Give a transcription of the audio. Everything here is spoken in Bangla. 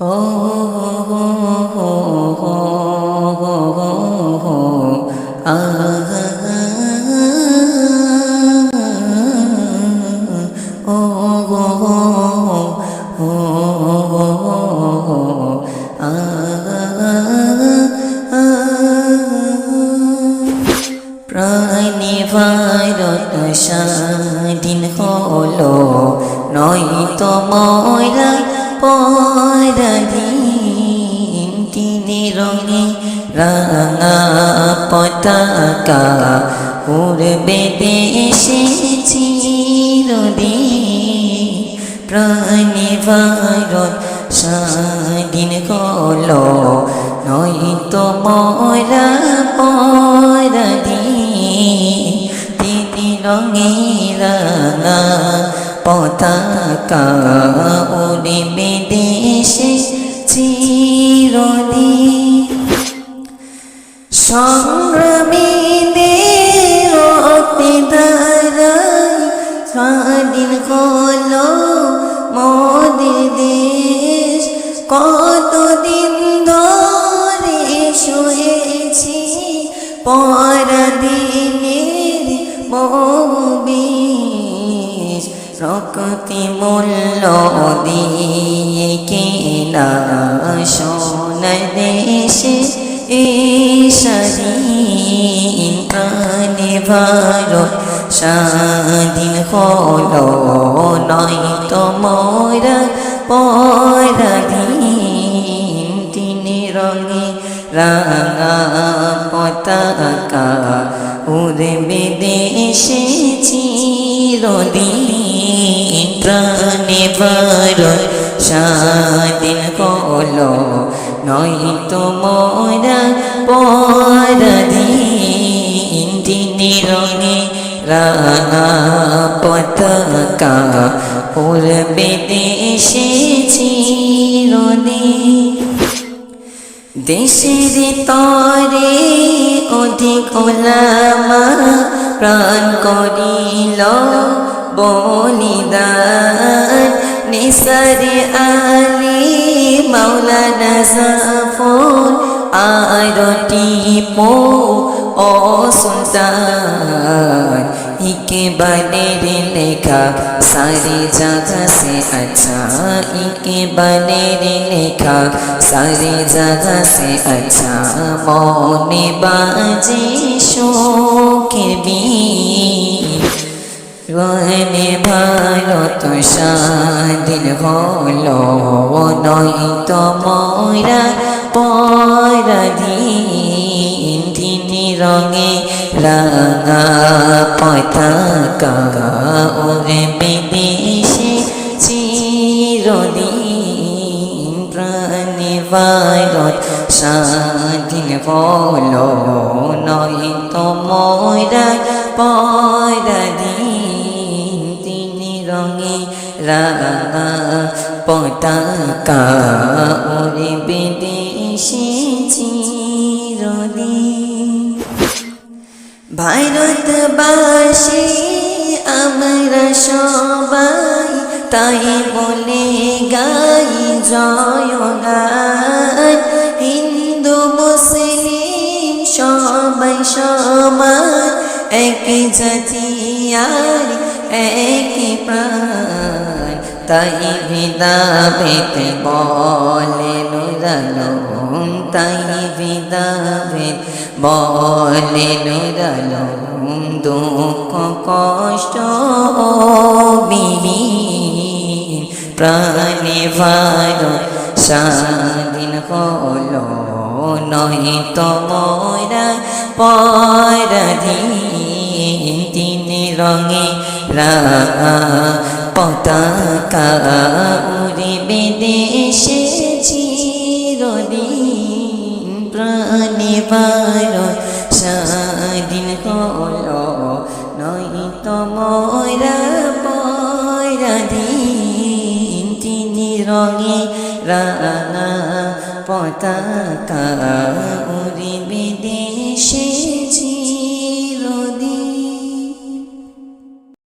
ও হো হো হো হো হো হো আ ও হো হো হো হো আ প্রাণে ভারত স্বাধীন হলো নয়তো ময়রা পরাধীন তিনে রঙে রাঙা পতাকা উড়বে দেশে চিরদিন প্রাণে ভারত স্বাধীন হলো নয়তো ময়রা পরাধীন তিনে রঙে রাঙা পতাকা উড়বে দেশে চিরদিন সংগ্রামীদের রক্তে ধারায় স্বাধীন হলো মোদের দেশ কতদিন ধরে সয়েছি পরাধীনের মৌবিষ রক্তে মূল্য দিয়ে কেনা সোনার দেশে স্বাধীন প্রাণে ভারত স্বাধীন হলো নয়তো মোরা পরাধীন তিনে রঙে রাঙা পতাকা উড়বে দেশে চিরদিন প্রাণে ভারত স্বাধীন হলো নয়তো মোরা পরাধীন তিনে রঙে রাঙা পতাকা উড়বে দেশে চিরদিন দেশের তরে অধিক ওলামা প্রাণ করিল বলিদান নিসারে আলী মাওলানা জাফর আর টিপু ও সুলতান इकबालेर लेखा सारी जगह से अच्छा इकबालेर लेखा सारी जगह से अच्छा मौने बाजे शोकेर बीन রনে ভারত স্বাধীন হলো নয়তো মোরা পরাধীন তিনে রঙে রাঙা পতাকা উড়বে দেশে চিরদিন প্রাণে ভারত স্বাধীন হলো নয়তো মোরা পরাধীন তিনে রঙে রাঙা পতাকা উড়বে দেশে চিরদিন ভারতবাসী আমরা সবাই তাই বলে গাই জয়গান হিন্দু মুসলিম সবাই সমান এক জাতি আর এক প্রাণ তাই ভেদাভেদ বলে নুরালম তাই ভেদাভেদ বলে নুরালম দুঃখ কষ্ট বিহীন প্রাণে ভারত স্বাধীন হলো নয়তো মোরা পরাধীন তিনে রঙে রাঙা পতাকা উড়বে দেশে চিরদিন প্রাণে ভারত স্বাধীন হলো নয়তো মোরা পরাধীন তিনে রঙে রাঙা পতাকা উড়বে